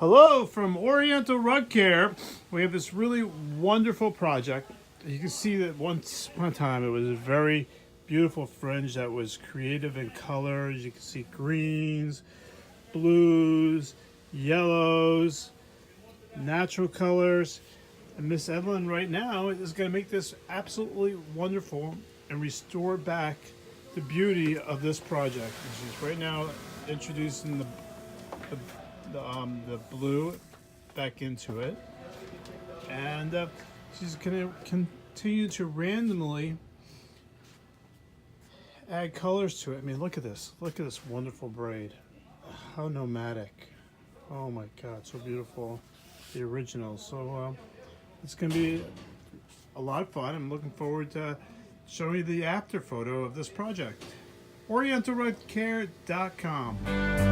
Hello from Oriental Rug Care. We have this really wonderful project. You can see that once upon a time it was a very beautiful fringe that was creative in colors. You can see greens, blues, yellows, natural colors. And Miss Evelyn right now is going to make this absolutely wonderful and restore back the beauty of this project. And she's right now introducing the blue back into it, and she's going to continue to randomly add colors to it. I mean, look at this wonderful braid. How nomadic. Oh my god, so beautiful. The original. So it's going to be a lot of fun. I'm looking forward to showing you the after photo of this project. OrientalRugCare.com.